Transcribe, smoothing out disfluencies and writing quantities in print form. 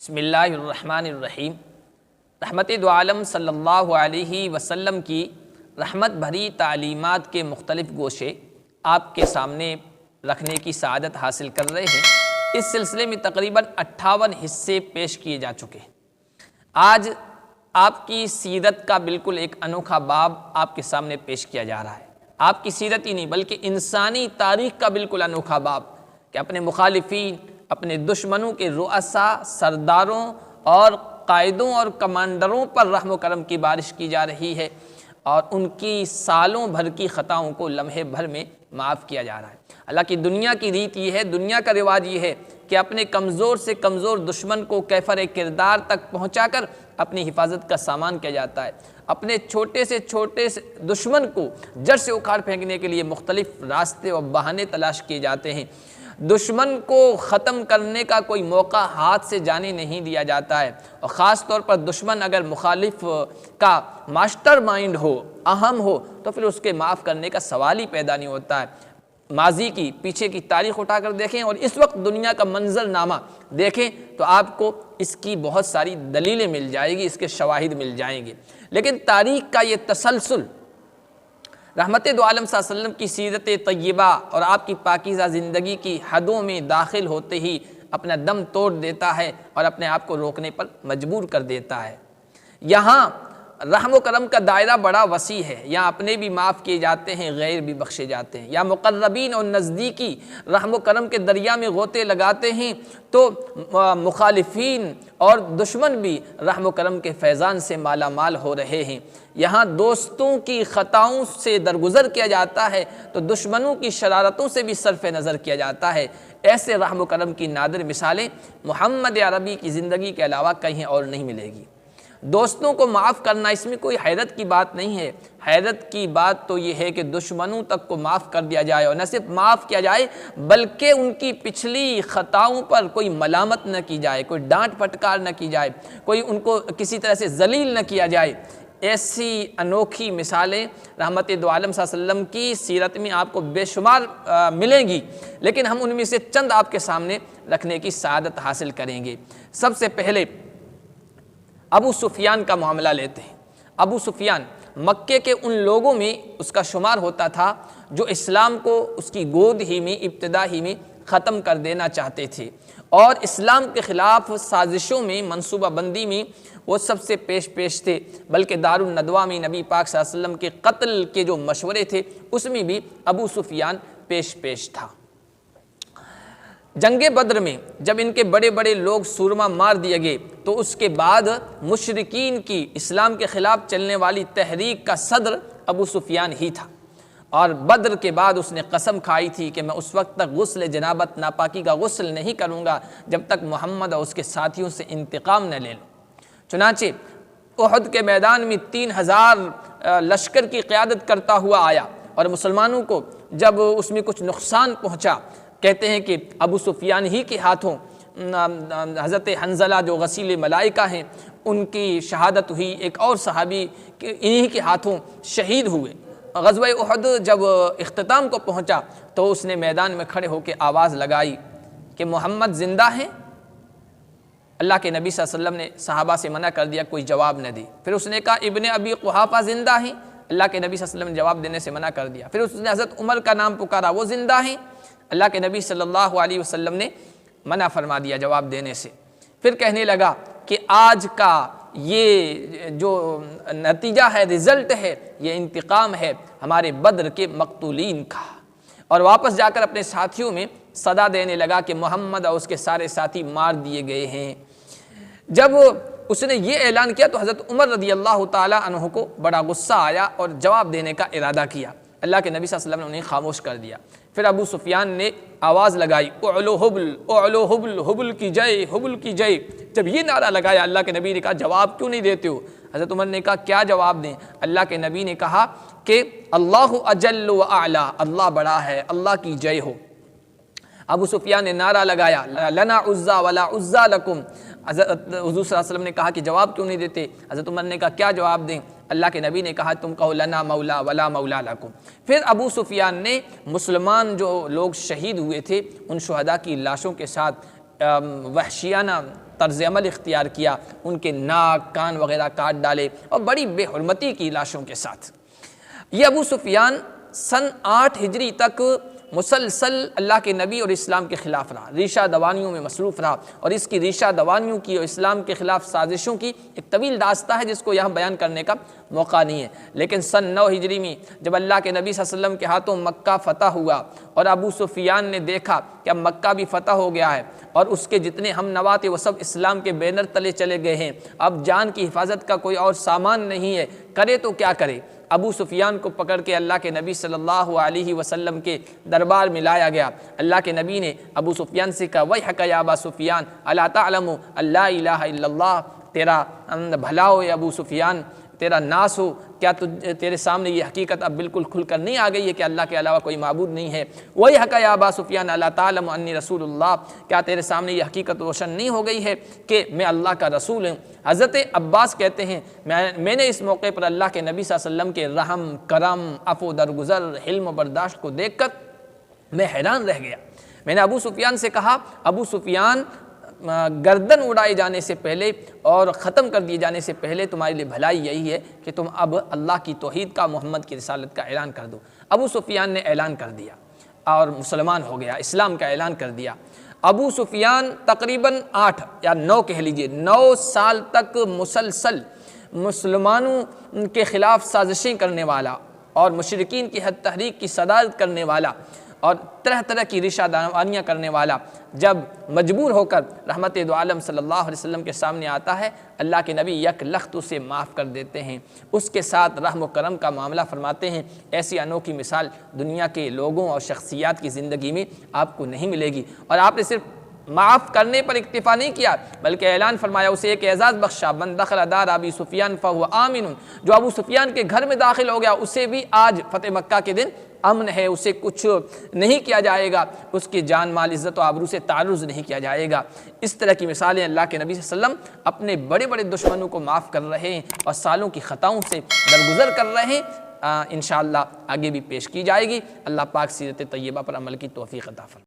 بسم اللہ الرحمن الرحیم۔ رحمت دو عالم صلی اللہ علیہ وسلم کی رحمت بھری تعلیمات کے مختلف گوشے آپ کے سامنے رکھنے کی سعادت حاصل کر رہے ہیں۔ اس سلسلے میں تقریباً 58 حصے پیش کیے جا چکے ہیں۔ آج آپ کی سیرت کا بالکل ایک انوکھا باب آپ کے سامنے پیش کیا جا رہا ہے۔ آپ کی سیرت ہی نہیں بلکہ انسانی تاریخ کا بالکل انوکھا باب کہ اپنے مخالفین، اپنے دشمنوں کے رؤساء، سرداروں اور قائدوں اور کمانڈروں پر رحم و کرم کی بارش کی جا رہی ہے اور ان کی سالوں بھر کی خطاؤں کو لمحے بھر میں معاف کیا جا رہا ہے۔ اللہ کی دنیا کی ریت یہ ہے، دنیا کا رواج یہ ہے کہ اپنے کمزور سے کمزور دشمن کو کیفر کردار تک پہنچا کر اپنی حفاظت کا سامان کیا جاتا ہے۔ اپنے چھوٹے سے دشمن کو جڑ سے اکھاڑ پھینکنے کے لیے مختلف راستے اور بہانے تلاش کیے جاتے ہیں۔ دشمن کو ختم کرنے کا کوئی موقع ہاتھ سے جانے نہیں دیا جاتا ہے، اور خاص طور پر دشمن اگر مخالف کا ماسٹر مائنڈ ہو، اہم ہو، تو پھر اس کے معاف کرنے کا سوال ہی پیدا نہیں ہوتا ہے۔ ماضی کی پیچھے کی تاریخ اٹھا کر دیکھیں اور اس وقت دنیا کا منظرنامہ دیکھیں تو آپ کو اس کی بہت ساری دلیلیں مل جائیں گی، اس کے شواہد مل جائیں گے۔ لیکن تاریخ کا یہ تسلسل رحمت دو عالم صلی اللہ علیہ وسلم کی سیرت طیبہ اور آپ کی پاکیزہ زندگی کی حدوں میں داخل ہوتے ہی اپنا دم توڑ دیتا ہے اور اپنے آپ کو روکنے پر مجبور کر دیتا ہے۔ یہاں رحم و کرم کا دائرہ بڑا وسیع ہے، یہاں اپنے بھی معاف کیے جاتے ہیں، غیر بھی بخشے جاتے ہیں۔ یا مقربین اور نزدیکی رحم و کرم کے دریا میں غوطے لگاتے ہیں تو مخالفین اور دشمن بھی رحم و کرم کے فیضان سے مالا مال ہو رہے ہیں۔ یہاں دوستوں کی خطاؤں سے درگزر کیا جاتا ہے تو دشمنوں کی شرارتوں سے بھی صرف نظر کیا جاتا ہے۔ ایسے رحم و کرم کی نادر مثالیں محمد عربی کی زندگی کے علاوہ کہیں اور نہیں ملے گی۔ دوستوں کو معاف کرنا اس میں کوئی حیرت کی بات نہیں ہے۔ حیرت کی بات تو یہ ہے کہ دشمنوں تک کو معاف کر دیا جائے، اور نہ صرف معاف کیا جائے بلکہ ان کی پچھلی خطاؤں پر کوئی ملامت نہ کی جائے، کوئی ڈانٹ پھٹکار نہ کی جائے، کوئی ان کو کسی طرح سے ذلیل نہ کیا جائے۔ ایسی انوکھی مثالیں رحمت دو عالم صلی اللہ علیہ وسلم کی سیرت میں آپ کو بے شمار ملیں گی، لیکن ہم ان میں سے چند آپ کے سامنے رکھنے کی سعادت حاصل کریں گے۔ سب سے پہلے ابو سفیان کا معاملہ لیتے ہیں۔ ابو سفیان مکے کے ان لوگوں میں اس کا شمار ہوتا تھا جو اسلام کو اس کی گود ہی میں، ابتدا ہی میں ختم کر دینا چاہتے تھے، اور اسلام کے خلاف سازشوں میں، منصوبہ بندی میں وہ سب سے پیش تھے۔ بلکہ دار الندوہ میں نبی پاک صلی اللہ علیہ وسلم کے قتل کے جو مشورے تھے اس میں بھی ابو سفیان پیش تھا۔ جنگ بدر میں جب ان کے بڑے بڑے لوگ سورما مار دیے گئے تو اس کے بعد مشرکین کی اسلام کے خلاف چلنے والی تحریک کا صدر ابو سفیان ہی تھا، اور بدر کے بعد اس نے قسم کھائی تھی کہ میں اس وقت تک غسل جنابت، ناپاکی کا غسل نہیں کروں گا جب تک محمد اور اس کے ساتھیوں سے انتقام نہ لے لوں۔ چنانچہ احد کے میدان میں 3000 لشکر کی قیادت کرتا ہوا آیا، اور مسلمانوں کو جب اس میں کچھ نقصان پہنچا، کہتے ہیں کہ ابو سفیان ہی کے ہاتھوں حضرت حنظلہ جو غسیل ملائکہ ہیں ان کی شہادت ہوئی، ایک اور صحابی انہی کے ہاتھوں شہید ہوئے۔ غزوہ احد جب اختتام کو پہنچا تو اس نے میدان میں کھڑے ہو کے آواز لگائی کہ محمد زندہ ہیں؟ اللہ کے نبی صلی اللہ علیہ وسلم نے صحابہ سے منع کر دیا، کوئی جواب نہ دی۔ پھر اس نے کہا ابن ابی قحافہ زندہ ہیں؟ اللہ کے نبی صلی اللہ علیہ وسلم نے جواب دینے سے منع کر دیا۔ پھر اس نے حضرت عمر کا نام پکارا، وہ زندہ ہیں؟ اللہ کے نبی صلی اللہ علیہ وسلم نے منع فرما دیا جواب دینے سے۔ پھر کہنے لگا کہ آج کا یہ جو نتیجہ ہے، رزلٹ ہے، یہ انتقام ہے ہمارے بدر کے مقتولین کا، اور واپس جا کر اپنے ساتھیوں میں صدا دینے لگا کہ محمد اور اس کے سارے ساتھی مار دیے گئے ہیں۔ جب اس نے یہ اعلان کیا تو حضرت عمر رضی اللہ تعالیٰ عنہ کو بڑا غصہ آیا اور جواب دینے کا ارادہ کیا۔ اللہ کے نبی صلی اللہ علیہ وسلم نے انہیں خاموش کر دیا۔ پھر ابو سفیان نے آواز لگائی، اعلو حبل، اعلو حبل، حبل کی جے، حبل کی جے۔ جب یہ نعرہ لگایا اللہ کے نبی نے کہا جواب کیوں نہیں دیتے ہو؟ حضرت عمر نے کہا کیا جواب دیں؟ اللہ کے نبی نے کہا کہ اللہ اجل و اعلی، اللہ بڑا ہے، اللہ کی جے ہو۔ ابو سفیان نے نعرہ لگایا لنا عزا ولا عزا لکم۔ حضور صلی اللہ علیہ وسلم نے کہا کہ جواب کیوں نہیں دیتے؟ حضرت عمر نے کہا کیا جواب دیں؟ اللہ کے نبی نے کہا تم کہو لنا مولا ولا مولا لکم۔ پھر ابو سفیان نے مسلمان جو لوگ شہید ہوئے تھے ان شہداء کی لاشوں کے ساتھ وحشیانہ طرز عمل اختیار کیا، ان کے ناک کان وغیرہ کاٹ ڈالے اور بڑی بے حرمتی کی لاشوں کے ساتھ۔ یہ ابو سفیان سن 8 ہجری تک مسلسل اللہ کے نبی اور اسلام کے خلاف رہا، ریشہ دوانیوں میں مصروف رہا، اور اس کی ریشہ دوانیوں کی اور اسلام کے خلاف سازشوں کی ایک طویل داستہ ہے جس کو یہاں بیان کرنے کا موقع نہیں ہے۔ لیکن سن 9 ہجری میں جب اللہ کے نبی صلی اللہ علیہ وسلم کے ہاتھوں مکہ فتح ہوا اور ابو سفیان نے دیکھا کہ اب مکہ بھی فتح ہو گیا ہے اور اس کے جتنے ہم نوا تھے وہ سب اسلام کے بینر تلے چلے گئے ہیں، اب جان کی حفاظت کا کوئی اور سامان نہیں ہے، کرے تو کیا کرے؟ ابو سفیان کو پکڑ کے اللہ کے نبی صلی اللہ علیہ وسلم کے دربار میں لایا گیا۔ اللہ کے نبی نے ابو سفیان سے کہا ویحک یا ابا سفیان الا تعلم لا الہ الا اللہ، تیرا بھلا ہو اے ابو سفیان، تیرا ناس ہو، کیا تیرے سامنے یہ حقیقت اب بالکل کھل کر نہیں آ گئی ہے کہ اللہ کے علاوہ کوئی معبود نہیں ہے؟ ویحک یا ابا سفیان الا تعلم انی رسول اللہ، کیا تیرے سامنے یہ حقیقت روشن نہیں ہو گئی ہے کہ میں اللہ کا رسول ہوں؟ حضرت عباس کہتے ہیں میں نے اس موقع پر اللہ کے نبی صلی اللہ علیہ وسلم کے رحم، کرم، عفو درگزر، حلم و برداشت کو دیکھ کر میں حیران رہ گیا۔ میں نے ابو سفیان سے کہا ابو سفیان، گردن اڑائے جانے سے پہلے اور ختم کر دیے جانے سے پہلے تمہارے لیے بھلائی یہی ہے کہ تم اب اللہ کی توحید کا، محمد کی رسالت کا اعلان کر دو۔ ابو سفیان نے اعلان کر دیا اور مسلمان ہو گیا، اسلام کا اعلان کر دیا۔ ابو سفیان تقریباً 8 یا 9 کہہ لیجئے 9 سال تک مسلسل مسلمانوں کے خلاف سازشیں کرنے والا اور مشرکین کی حد تحریک کی صدارت کرنے والا اور طرح طرح کی ریشہ دوانیاں کرنے والا، جب مجبور ہو کر رحمت دو عالم صلی اللہ علیہ وسلم کے سامنے آتا ہے، اللہ کے نبی یک لخت اسے معاف کر دیتے ہیں، اس کے ساتھ رحم و کرم کا معاملہ فرماتے ہیں۔ ایسی انوکھی مثال دنیا کے لوگوں اور شخصیات کی زندگی میں آپ کو نہیں ملے گی، اور آپ نے صرف معاف کرنے پر اکتفا نہیں کیا بلکہ اعلان فرمایا، اسے ایک اعزاز بخشا، من دخل دار ابی سفیان فہو آمن، جو ابو سفیان کے گھر میں داخل ہو گیا اسے بھی آج فتح مکہ کے دن امن ہے، اسے کچھ نہیں کیا جائے گا، اس کی جان مال عزت و آبرو سے تعرض نہیں کیا جائے گا۔ اس طرح کی مثالیں اللہ کے نبی صلی اللہ علیہ وسلم اپنے بڑے بڑے دشمنوں کو معاف کر رہے ہیں اور سالوں کی خطاؤں سے درگزر کر رہے ہیں، انشاءاللہ آگے بھی پیش کی جائے گی۔ اللہ پاک سیرت طیبہ پر عمل کی توفیق عطا فرمائے۔